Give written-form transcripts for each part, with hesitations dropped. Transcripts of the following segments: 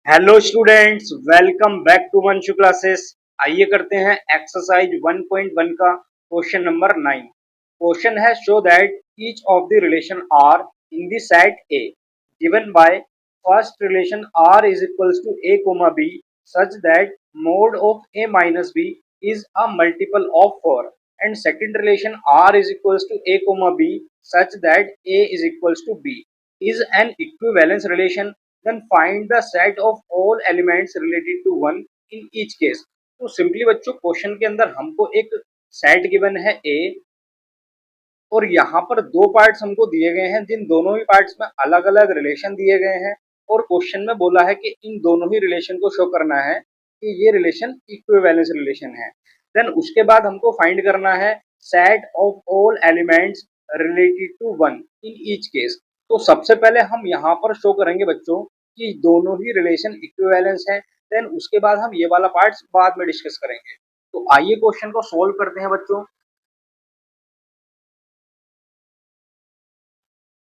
Hello students, welcome back to Vanshu classes. आइए करते हैं एक्सरसाइज 1.1 का क्वेश्चन नंबर 9। क्वेश्चन है show that each of the relation R in the set A given by first relation R is equals to A comma B such that mod of A minus B is a multiple of 4 and second relation R is equals to A comma B such that A is equals to B is an equivalence relation, then find the set of all elements related to one in each case। तो simply बच्चों question के अंदर हमको एक set given है ए और यहाँ पर दो पार्ट्स हमको दिए गए हैं जिन दोनों ही पार्ट्स में अलग अलग रिलेशन दिए गए हैं और क्वेश्चन में बोला है कि इन दोनों ही रिलेशन को शो करना है कि ये रिलेशन इक्विवेलेंस रिलेशन है। देन उसके बाद हमको फाइंड करना है set of all elements related to one in each case. तो सबसे पहले हम यहाँ पर शो करेंगे बच्चों कि दोनों ही रिलेशन इक्विवेलेंस है। देन उसके बाद हम ये वाला पार्ट बाद में डिस्कस करेंगे। तो आइए क्वेश्चन को सोल्व करते हैं बच्चों।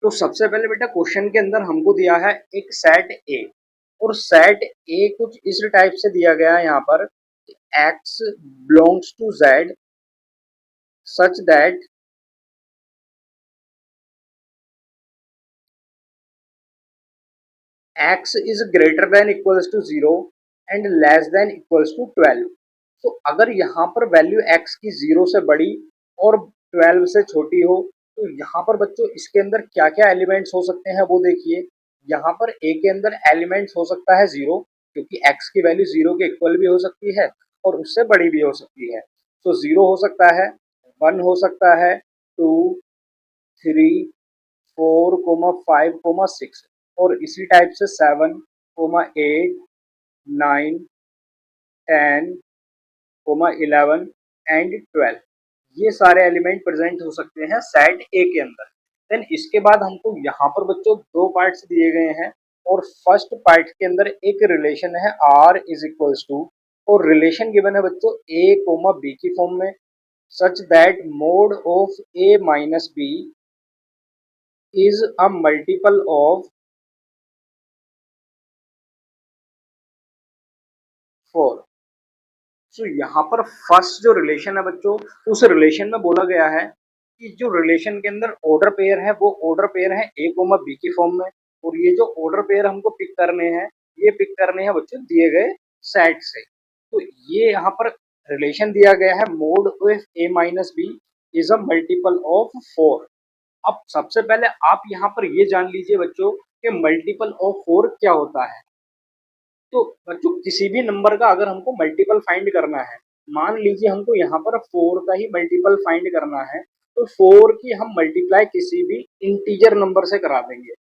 तो सबसे पहले बेटा क्वेश्चन के अंदर हमको दिया है एक सेट ए और सेट ए कुछ इस टाइप से दिया गया है यहाँ पर x belongs to z such that x is greater than equals to 0 and less than equals to 12। तो अगर यहाँ पर वैल्यू x की 0 से बड़ी और 12 से छोटी हो तो यहाँ पर बच्चों इसके अंदर क्या क्या एलिमेंट्स हो सकते हैं वो देखिए। यहाँ पर a के अंदर एलिमेंट्स हो सकता है 0 क्योंकि x की वैल्यू 0 के इक्वल भी हो सकती है और उससे बड़ी भी हो सकती है। तो 0 हो सकता है, 1 हो सकता है, 2, 3, 4, 5, 6 और इसी टाइप से 7, 8, 9, 10, 11 एंड 12 ये सारे एलिमेंट प्रेजेंट हो सकते हैं सेट ए के अंदर। देन इसके बाद हमको यहाँ पर बच्चों दो पार्ट्स दिए गए हैं और फर्स्ट पार्ट के अंदर एक रिलेशन है आर इज इक्वल्स टू और रिलेशन गिवन है बच्चों ए कोमा बी की फॉर्म में such that mod of A minus B is a multiple of 4। तो यहाँ पर फर्स्ट जो रिलेशन है बच्चों उस रिलेशन में बोला गया है कि जो रिलेशन के अंदर ऑर्डर पेयर है वो ऑर्डर पेयर है ए कोमा बी की फॉर्म में और ये जो ऑर्डर पेयर हमको पिक करने हैं ये पिक करने हैं बच्चों दिए गए सेट से। तो ये यहाँ पर रिलेशन दिया गया है mod of A minus B is a multiple of 4। अब सबसे पहले आप यहाँ पर ये जान लीजिए बच्चों कि मल्टीपल ऑफ 4 क्या होता है। तो बच्चों किसी भी नंबर का अगर हमको मल्टीपल फाइंड करना है, मान लीजिए हमको यहाँ पर 4 का ही मल्टीपल फाइंड करना है तो 4 की हम मल्टीप्लाई किसी भी इंटीजर नंबर से करा देंगे।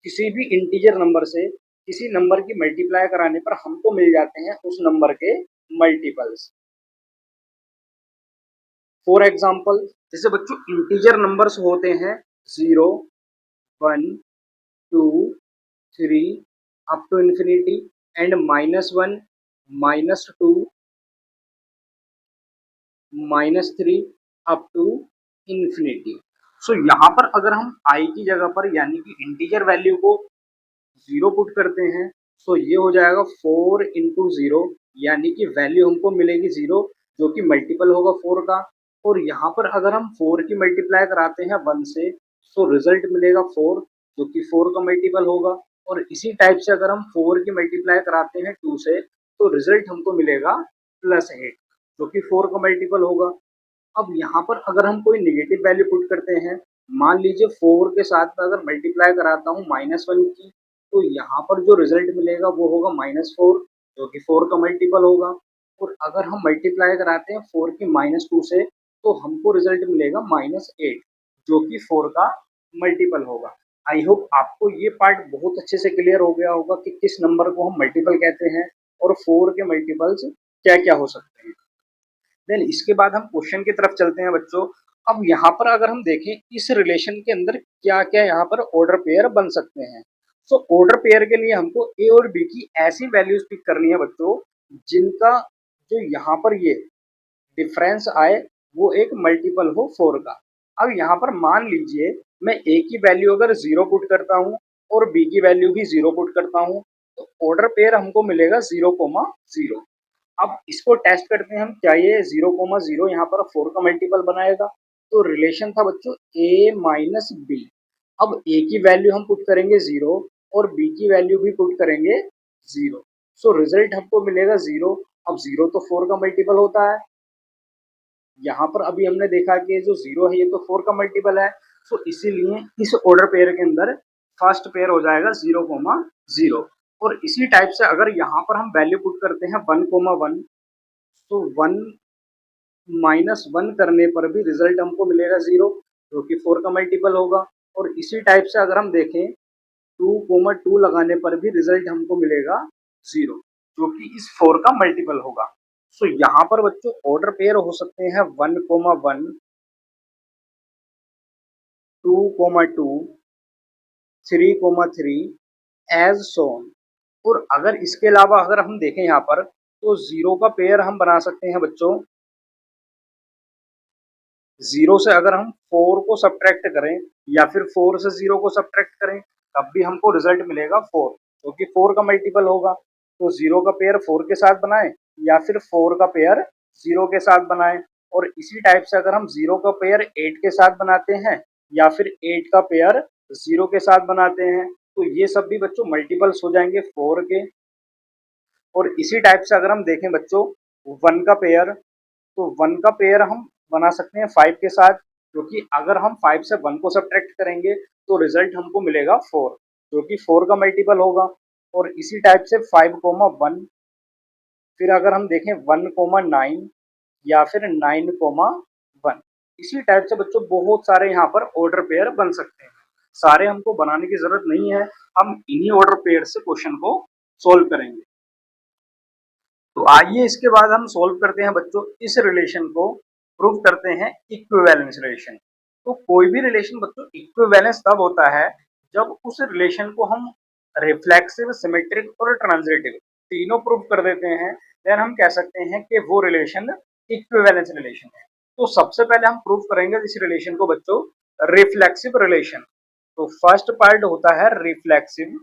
किसी भी इंटीजर नंबर से किसी नंबर की मल्टीप्लाई कराने पर हमको मिल जाते हैं उस नंबर के मल्टीपल्स। फॉर एग्जाम्पल जैसे बच्चों इंटीजर नंबर्स होते हैं 0, 1, 2, 3 up to infinity and -1, -2, -3 up to infinity. So यहाँ पर अगर हम i की जगह पर यानी कि इंटीजर वैल्यू को 0 पुट करते हैं तो ये हो जाएगा 4 इंटू 0 यानी कि वैल्यू हमको मिलेगी 0 जो कि मल्टीपल होगा 4 का। और यहाँ पर अगर हम 4 की मल्टीप्लाई कराते हैं 1 से तो रिजल्ट मिलेगा 4 जो कि 4 का मल्टीपल होगा। और इसी टाइप से अगर हम 4 की मल्टीप्लाई कराते हैं 2 से तो रिजल्ट हमको मिलेगा +8 जो कि 4 का मल्टीपल होगा। अब यहाँ पर अगर हम कोई नेगेटिव वैल्यू पुट करते हैं, मान लीजिए 4 के साथ में अगर मल्टीप्लाई कराता हूँ -1 की तो यहाँ पर जो रिजल्ट मिलेगा वो होगा -4 जो कि 4 का मल्टीपल होगा। और अगर हम मल्टीप्लाई कराते हैं 4 की -2 से तो हमको रिजल्ट मिलेगा -8 जो कि 4 का मल्टीपल होगा। आई होप आपको ये पार्ट बहुत अच्छे से क्लियर हो गया होगा कि किस नंबर को हम मल्टीपल कहते हैं और 4 के मल्टीपल्स क्या क्या हो सकते हैं। देन इसके बाद हम क्वेश्चन की तरफ चलते हैं बच्चों। अब यहाँ पर अगर हम देखें इस रिलेशन के अंदर क्या क्या यहाँ पर ऑर्डर पेयर बन सकते हैं। सो ऑर्डर पेयर के लिए हमको ए और बी की ऐसी वैल्यूज पिक करनी है बच्चों जिनका जो यहाँ पर ये डिफरेंस आए वो एक मल्टीपल हो 4 का। अब यहाँ पर मान लीजिए मैं ए की वैल्यू अगर 0 पुट करता हूँ और बी की वैल्यू भी 0 पुट करता हूँ तो ऑर्डर पेयर हमको मिलेगा 0,0। अब इसको टेस्ट करते हैं हम, क्या ये 0,0 यहाँ पर 4 का मल्टीपल बनाएगा। तो रिलेशन था बच्चों a माइनस बी। अब a की वैल्यू हम पुट करेंगे 0 और b की वैल्यू भी पुट करेंगे 0। सो रिजल्ट हमको मिलेगा 0। अब 0 तो 4 का मल्टीपल होता है। यहाँ पर अभी हमने देखा कि जो 0 है ये तो 4 का मल्टीपल है। सो इसीलिए इस ऑर्डर पेयर के अंदर फर्स्ट पेयर हो जाएगा 0,0। और इसी टाइप से अगर यहाँ पर हम वैल्यू पुट करते हैं 1,1, तो 1 माइनस 1 करने पर भी रिजल्ट हमको मिलेगा 0, जो कि 4 का मल्टीपल होगा। और इसी टाइप से अगर हम देखें 2,2 लगाने पर भी रिजल्ट हमको मिलेगा 0, जो कि इस 4 का मल्टीपल होगा। सो यहाँ पर बच्चों ऑर्डर पेयर हो सकते हैं 1,1, 2,2, 3,3 एज सोन। और अगर इसके अलावा अगर हम देखें यहाँ पर, तो 0 का पेयर हम बना सकते हैं बच्चों। 0 से अगर हम 4 को सब्ट्रैक्ट करें या फिर 4 से 0 को सब्ट्रैक्ट करें, तब भी हमको रिजल्ट मिलेगा 4, क्योंकि 4 का मल्टीपल होगा। तो 0 का पेयर 4 के साथ बनाएं या फिर 4 का पेयर 0 के साथ बनाएं। और इसी टाइप से अगर हम 0 का पेयर 8 के साथ बनाते हैं या फिर 8 का पेयर 0 के साथ बनाते हैं, तो ये सब भी बच्चों मल्टीपल्स हो जाएंगे 4 के। और इसी टाइप से अगर हम देखें बच्चों 1 का पेयर, तो 1 का पेयर हम बना सकते हैं 5 के साथ, क्योंकि अगर हम 5 से 1 को सब्ट्रैक्ट करेंगे तो रिजल्ट हमको मिलेगा 4, जो कि 4 का मल्टीपल होगा। और इसी टाइप से 5,1, फिर अगर हम देखें 1,9 या फिर 9,1, इसी टाइप से बच्चों बहुत सारे यहाँ पर ऑर्डर पेयर बन सकते हैं। सारे हमको बनाने की जरूरत नहीं है, हम इन्हीं ऑर्डर पेयर से क्वेश्चन को सोल्व करेंगे। तो आइए इसके बाद हम सोल्व करते हैं बच्चों इस रिलेशन को, प्रूव करते हैं इक्विवेलेंस रिलेशन। तो कोई भी रिलेशन बच्चों इक्विवेलेंस तब होता है जब उस रिलेशन को हम रिफ्लेक्सिव, सिमेट्रिक और ट्रांजिटिव तीनों प्रूव कर देते हैं, देन हम कह सकते हैं कि वो रिलेशन इक्विवेलेंस रिलेशन है। तो सबसे पहले हम प्रूव करेंगे इस रिलेशन को बच्चों रिफ्लेक्सिव रिलेशन। तो फर्स्ट पार्ट होता है रिफ्लेक्सिव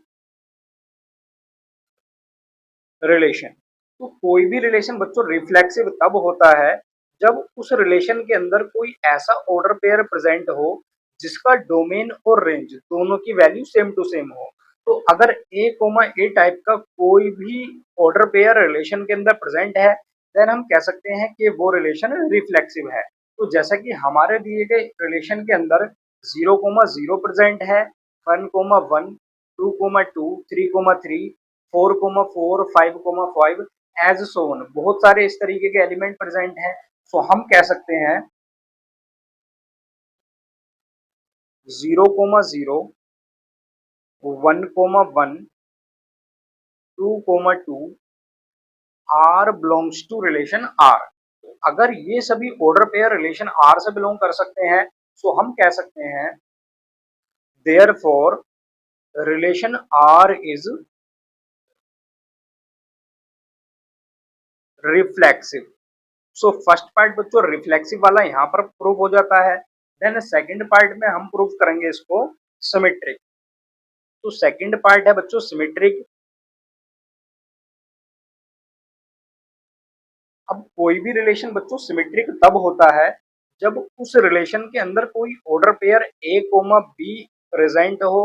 रिलेशन। तो कोई भी रिलेशन बच्चों रिफ्लेक्सिव तब होता है जब उस रिलेशन के अंदर कोई ऐसा ऑर्डर पेयर प्रेजेंट हो जिसका डोमेन और रेंज दोनों की वैल्यू सेम टू सेम हो। तो अगर ए टाइप का कोई भी ऑर्डर पेयर रिलेशन के अंदर प्रेजेंट है, देन हम कह सकते हैं कि वो रिलेशन रिफ्लेक्सिव है। तो जैसा कि हमारे दिए गए रिलेशन के अंदर 0,0 प्रेजेंट है, 1,1, 2,2, 3,3, 4,4, 5,5 एज सोन, बहुत सारे इस तरीके के एलिमेंट प्रेजेंट हैं। सो हम कह सकते हैं 0,0, 1,1, 2,2 R belongs to relation R. अगर ये सभी ऑर्डर पेयर रिलेशन आर से बिलोंग कर सकते हैं, सो हम कह सकते हैं therefore relation R is reflexive. So first part बच्चों रिफ्लेक्सिव वाला यहाँ पर प्रूव हो जाता है। देन सेकंड पार्ट में हम प्रूव करेंगे इसको सिमेट्रिक। तो सेकंड पार्ट है बच्चों सिमेट्रिक। अब कोई भी रिलेशन बच्चों सिमेट्रिक तब होता है जब उस रिलेशन के अंदर कोई order pair A comma B present हो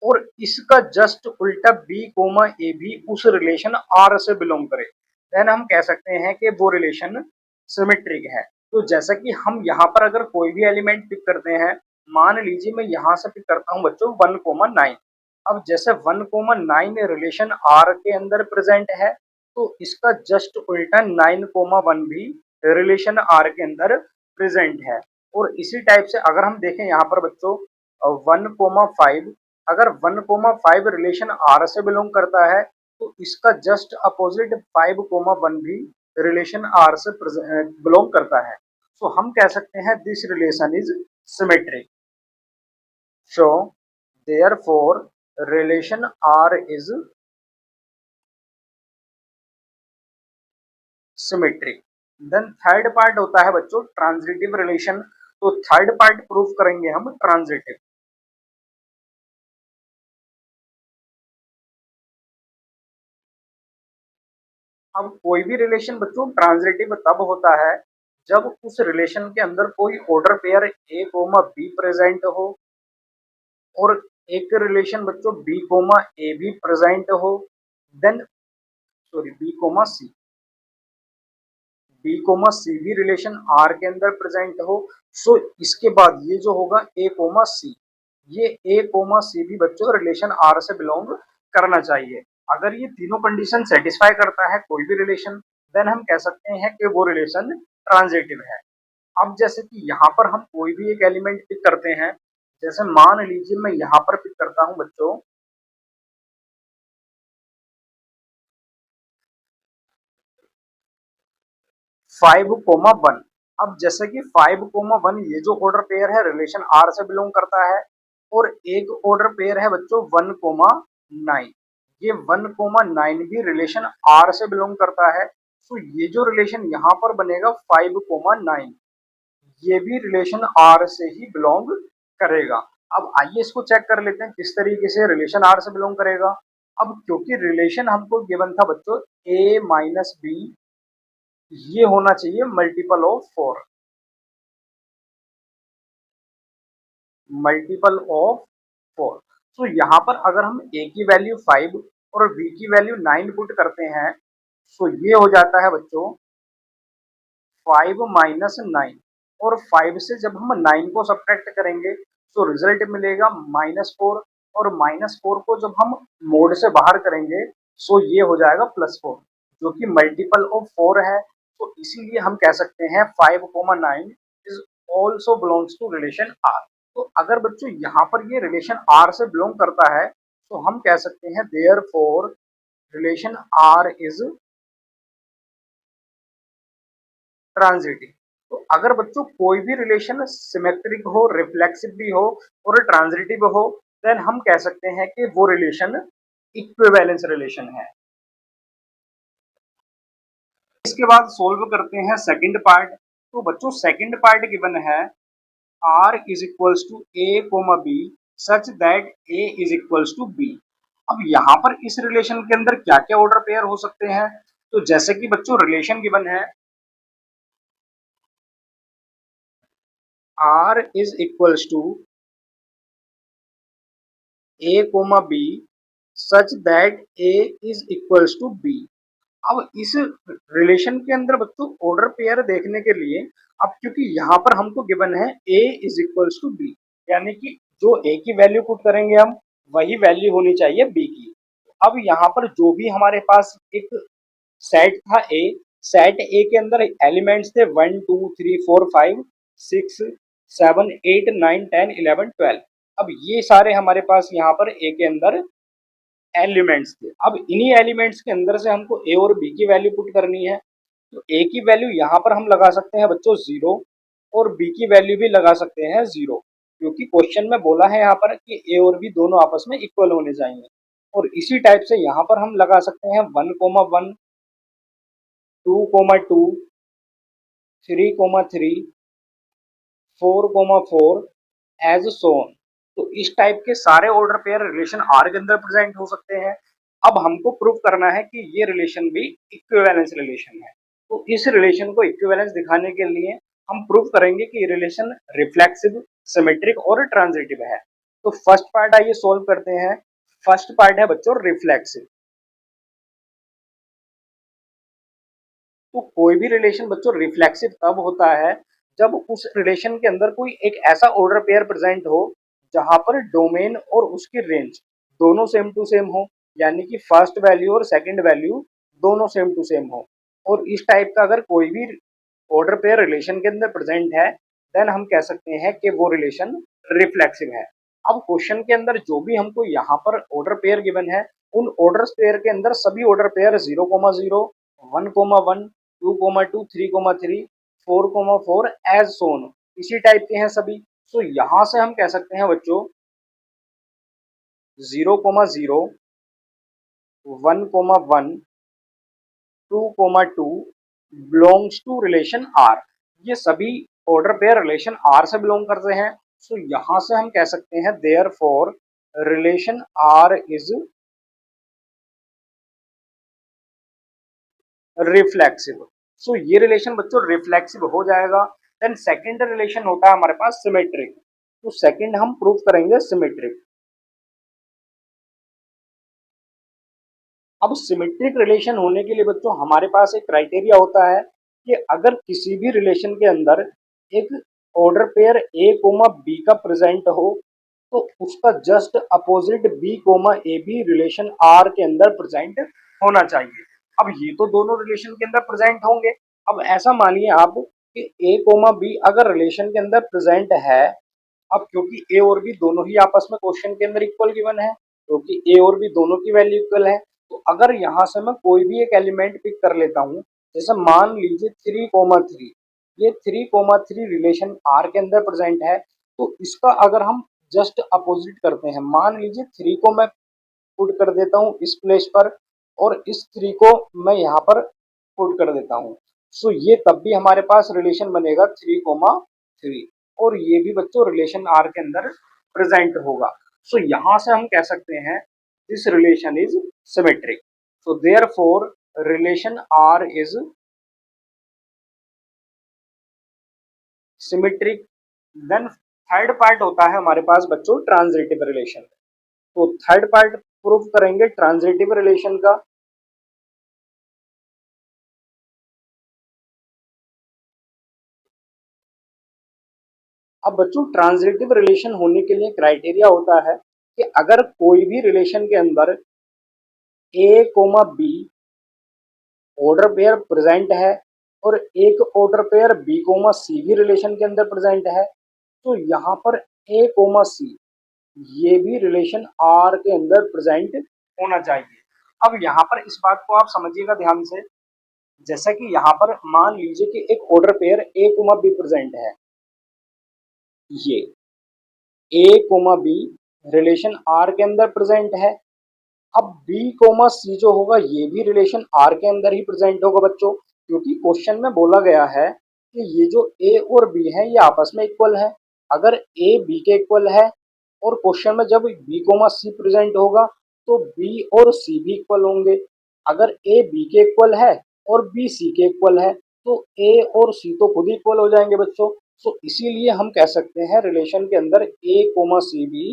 और इसका जस्ट उल्टा बी कोमा ए भी उस रिलेशन आर से बिलोंग करे, देन हम कह सकते हैं कि वो रिलेशन सिमेट्रिक है। तो जैसा कि हम यहाँ पर अगर कोई भी एलिमेंट पिक करते हैं, मान लीजिए मैं यहाँ से पिक करता हूँ बच्चों 1,9। अब जैसे 1,9 रिलेशन आर के अंदर प्रेजेंट है, तो इसका जस्ट उल्टा 9,1 भी रिलेशन आर के अंदर प्रेजेंट है। और इसी टाइप से अगर हम देखें यहाँ पर बच्चों 1,5, अगर 1,5 रिलेशन आर से बिलोंग करता है, तो इसका जस्ट अपोजिट 5,1 भी रिलेशन आर से बिलोंग करता है। तो हम कह सकते हैं this relation is symmetric. So therefore relation R is symmetric. Then third part होता है बच्चों ट्रांजिटिव रिलेशन। तो थर्ड पार्ट प्रूफ करेंगे हम ट्रांजिटिव। अब कोई भी रिलेशन बच्चों ट्रांजिटिव तब होता है जब उस रिलेशन के अंदर कोई order pair A comma B present हो और एक रिलेशन बच्चों बी कोमा ए भी प्रेजेंट हो, then sorry B comma C भी रिलेशन आर के अंदर प्रेजेंट हो। सो इसके बाद ये जो होगा ए कोमा सी, ये ए कोमा सी भी बच्चों रिलेशन आर से बिलोंग करना चाहिए। अगर ये तीनों कंडीशन सेटिस्फाई करता है कोई भी रिलेशन, देन हम कह सकते हैं कि वो रिलेशन ट्रांजिटिव है। अब जैसे कि यहाँ पर हम कोई भी एक एलिमेंट पिक करते हैं, जैसे मान लीजिए मैं यहाँ पर पिक करता हूँ बच्चों 5,1। अब जैसे कि 5,1 ये जो ऑर्डर पेयर है रिलेशन आर से बिलोंग करता है और एक ऑर्डर पेयर है बच्चों 1,9। ये 1,9 भी रिलेशन आर से बिलोंग करता है। तो ये जो रिलेशन यहाँ पर बनेगा 5,9 ये भी रिलेशन आर से ही बिलोंग करेगा। अब आइए इसको चेक कर लेते हैं किस तरीके से रिलेशन आर से बिलोंग करेगा। अब क्योंकि रिलेशन हमको गिवन था बच्चों a माइनस बी, ये होना चाहिए मल्टीपल ऑफ 4, मल्टीपल ऑफ 4। तो यहाँ पर अगर हम a की वैल्यू 5 और b की वैल्यू 9 पुट करते हैं, तो ये हो जाता है बच्चों 5 माइनस 9, और 5 से जब हम 9 को सब्ट्रैक्ट करेंगे तो रिजल्ट मिलेगा -4, और -4 को जब हम मोड से बाहर करेंगे तो ये हो जाएगा +4, जो कि मल्टीपल ऑफ 4 है। तो इसीलिए हम कह सकते हैं 5,9 is also belongs to relation R. तो अगर बच्चों यहाँ पर ये रिलेशन आर से बिलोंग करता है तो हम कह सकते हैं therefore relation R is transitive. तो अगर बच्चों कोई भी रिलेशन सिमेट्रिक हो, रिफ्लेक्सिव भी हो और ट्रांजिटिव हो, देन हम कह सकते हैं कि वो रिलेशन इक्विवेलेंस रिलेशन है। इसके बाद सोल्व करते हैं सेकंड पार्ट। तो बच्चों सेकंड पार्ट गिवन है r is equals to A comma B such that a is equals to b। अब यहाँ पर इस रिलेशन के अंदर क्या क्या ऑर्डर पेयर हो सकते हैं, तो जैसे कि बच्चों रिलेशन गिवन है r is equals to a comma b such that a is equals to b। अब इस रिलेशन के अंदर बच्चों ऑर्डर पेयर देखने के लिए, अब क्योंकि यहाँ पर हमको गिवन है a is equals to b, यानी कि जो a की वैल्यू पुट करेंगे हम वही वैल्यू होनी चाहिए b की। अब यहाँ पर जो भी हमारे पास एक सेट था a, सेट a के अंदर एलिमेंट्स थे 1 2 3 4 5 6 7 8 9 10 11 12। अब ये सारे हमारे पास यहाँ पर a के अंदर एलिमेंट्स थे। अब इन्हीं एलिमेंट्स के अंदर से हमको ए और बी की वैल्यू पुट करनी है। तो ए की वैल्यू यहाँ पर हम लगा सकते हैं बच्चों 0 और बी की वैल्यू भी लगा सकते हैं 0, क्योंकि क्वेश्चन में बोला है यहाँ पर कि ए और बी दोनों आपस में इक्वल होने चाहिए। और इसी टाइप से यहाँ पर हम लगा सकते हैं 1,1 2,2 3,3 4,4 एज सोन। तो इस टाइप के सारे ऑर्डर पेयर रिलेशन आर के अंदर प्रेजेंट हो सकते हैं। अब हमको प्रूव करना है कि ये रिलेशन भी इक्विवेलेंस रिलेशन है। तो इस रिलेशन को इक्विवेलेंस दिखाने के लिए हम प्रूव करेंगे कि रिलेशन रिफ्लेक्सिव, सिमेट्रिक और ट्रांजिटिव है। तो फर्स्ट पार्ट आइए सोल्व करते हैं। फर्स्ट पार्ट है बच्चों रिफ्लेक्सिव। तो कोई भी रिलेशन बच्चों रिफ्लेक्सिव तब होता है जब उस रिलेशन के अंदर कोई एक ऐसा ऑर्डर पेयर प्रेजेंट हो जहां पर डोमेन और उसकी रेंज दोनों सेम टू सेम हो, यानी कि फर्स्ट वैल्यू और सेकंड वैल्यू दोनों सेम टू सेम हो। और इस टाइप का अगर कोई भी ऑर्डर पेयर रिलेशन के अंदर प्रेजेंट है, देन हम कह सकते हैं कि वो रिलेशन रिफ्लेक्सिव है। अब क्वेश्चन के अंदर जो भी हमको यहाँ पर ऑर्डर पेयर गिवन है, उन ऑर्डर पेयर के अंदर सभी ऑर्डर पेयर 0,0 1,1 2,2 3,3 4,4 एज सोन इसी टाइप के हैं सभी। तो यहाँ से हम कह सकते हैं बच्चों 0,0 1,1 2,2 बिलोंग्स टू रिलेशन आर। ये सभी ऑर्डर पेयर रिलेशन आर से बिलोंग करते हैं। तो यहाँ से हम कह सकते हैं there for relation R is reflexive. So ये रिलेशन बच्चों रिफ्लेक्सिव हो जाएगा। देन सेकंड रिलेशन होता है हमारे पास सिमेट्रिक। तो सेकंड हम प्रूव करेंगे सिमेट्रिक। अब सिमेट्रिक रिलेशन होने के लिए बच्चों हमारे पास एक क्राइटेरिया होता है कि अगर किसी भी रिलेशन के अंदर एक order pair A comma B का प्रेजेंट हो तो उसका just opposite B comma A भी रिलेशन आर के अंदर प्रेजेंट होना चाहिए। अब ये तो दोनों रिलेशन के अंदर प्रेजेंट होंगे। अब ऐसा मानिए आप कि ए कोमा बी अगर रिलेशन के अंदर प्रेजेंट है, अब क्योंकि ए और बी दोनों ही आपस में क्वेश्चन के अंदर इक्वल गिवन है, क्योंकि ए और बी दोनों की वैल्यू इक्वल है, तो अगर यहाँ से मैं कोई भी एक एलिमेंट पिक कर लेता हूँ, जैसे मान लीजिए 3,3, ये 3,3 रिलेशन आर के अंदर प्रेजेंट है, तो इसका अगर हम जस्ट अपोजिट करते हैं, मान लीजिए 3 को मैं पुट कर देता हूँ इस प्लेस पर और इस 3 को मैं यहाँ पर पुट कर देता हूँ, सो ये तब भी हमारे पास रिलेशन बनेगा 3,3 और ये भी बच्चों रिलेशन आर के अंदर प्रेजेंट होगा। सो यहाँ से हम कह सकते हैं this relation is symmetric. So therefore relation R is symmetric. Then third part होता है हमारे पास बच्चों ट्रांजिटिव रिलेशन। तो थर्ड पार्ट प्रूव करेंगे ट्रांजिटिव रिलेशन का। अब बच्चों ट्रांजिटिव रिलेशन होने के लिए क्राइटेरिया होता है कि अगर कोई भी रिलेशन के अंदर A comma B order pair present है और एक order pair B comma C भी रिलेशन के अंदर प्रेजेंट है, तो यहाँ पर ए कोमा सी ये भी रिलेशन आर के अंदर प्रेजेंट होना चाहिए। अब यहाँ पर इस बात को आप समझिएगा ध्यान से, जैसा कि यहाँ पर मान लीजिए कि एक order pair A comma B present है, ये A comma B relation R के अंदर प्रेजेंट है। अब बी कोमा सी जो होगा ये भी रिलेशन आर के अंदर ही प्रेजेंट होगा बच्चों, क्योंकि क्वेश्चन में बोला गया है कि ये जो ए और बी है ये आपस में इक्वल है। अगर ए बी के इक्वल है और क्वेश्चन में जब बी कोमा सी प्रेजेंट होगा तो बी और सी भी इक्वल होंगे। अगर ए बी के इक्वल है और बी सी के इक्वल है तो ए और सी तो खुद इक्वल हो जाएंगे बच्चों। सो इसीलिए हम कह सकते हैं रिलेशन के अंदर ए कोमा सी भी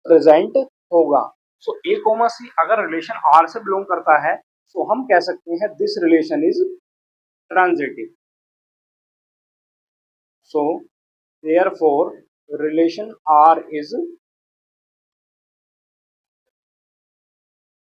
प्रेजेंट होगा। सो ए कोमा सी अगर रिलेशन आर से बिलोंग करता है तो हम कह सकते हैं this relation is transitive. So therefore relation R is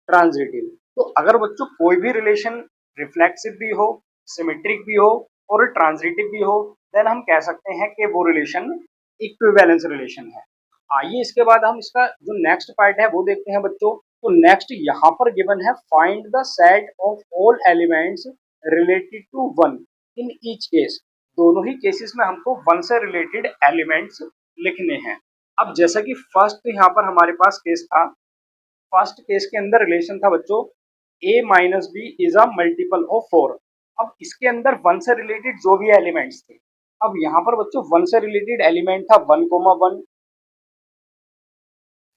transitive. तो अगर बच्चों कोई भी रिलेशन रिफ्लेक्सिव भी हो, सिमेट्रिक भी हो और ट्रांजिटिव भी हो, देन हम कह सकते हैं कि वो रिलेशन इक्विवेलेंस रिलेशन है। आइए इसके बाद हम इसका जो नेक्स्ट पार्ट है वो देखते हैं बच्चों। तो नेक्स्ट यहाँ पर गिवन है find the set of all elements related to one in each case. दोनों ही केसेस में हमको वन से रिलेटेड एलिमेंट्स लिखने हैं। अब जैसा कि फर्स्ट यहाँ पर हमारे पास केस था, फर्स्ट केस के अंदर रिलेशन था बच्चों a minus B is a multiple of 4। अब इसके अंदर वन से रिलेटेड जो भी एलिमेंट्स थे, अब यहाँ पर बच्चों वन से रिलेटेड एलिमेंट था 1,1,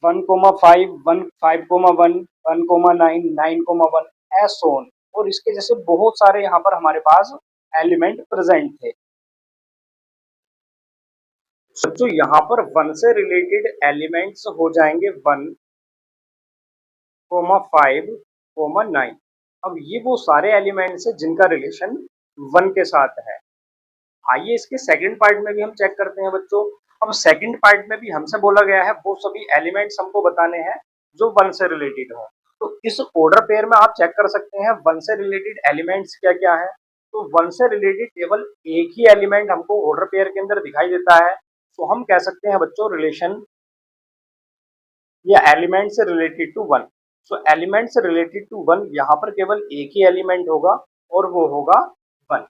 1,5, 5,1, 1,9, 9,1 एस ऑन, और इसके जैसे बहुत सारे यहाँ पर हमारे पास एलिमेंट प्रेजेंट थे। बच्चों यहाँ पर वन से रिलेटेड एलिमेंट्स हो जाएंगे 1, 5, 9। अब ये वो सारे एलिमेंट्स हैं जिनका रिलेशन 1 के साथ है। आइए इसके सेकंड पार्ट में भी हम चेक करते हैं बच्चों। अब सेकंड पार्ट में भी हमसे बोला गया है वो सभी एलिमेंट्स हमको बताने हैं जो 1 से रिलेटेड हो। तो इस ऑर्डर पेयर में आप चेक कर सकते हैं 1 से रिलेटेड एलिमेंट्स क्या क्या है। तो 1 से रिलेटेड केवल एक ही एलिमेंट हमको ऑर्डर पेयर के अंदर दिखाई देता है, तो हम कह सकते हैं बच्चों रिलेशन या एलिमेंट से रिलेटेड टू 1। सो एलिमेंट से रिलेटेड टू 1 यहाँ पर केवल एक ही एलिमेंट होगा और वो होगा 1।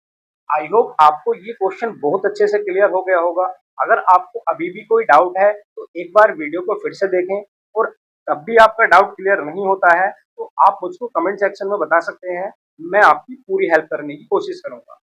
आई होप आपको ये क्वेश्चन बहुत अच्छे से क्लियर हो गया होगा। अगर आपको अभी भी कोई डाउट है तो एक बार वीडियो को फिर से देखें, और तब भी आपका डाउट क्लियर नहीं होता है तो आप मुझको कमेंट सेक्शन में बता सकते हैं, मैं आपकी पूरी हेल्प करने की कोशिश करूंगा।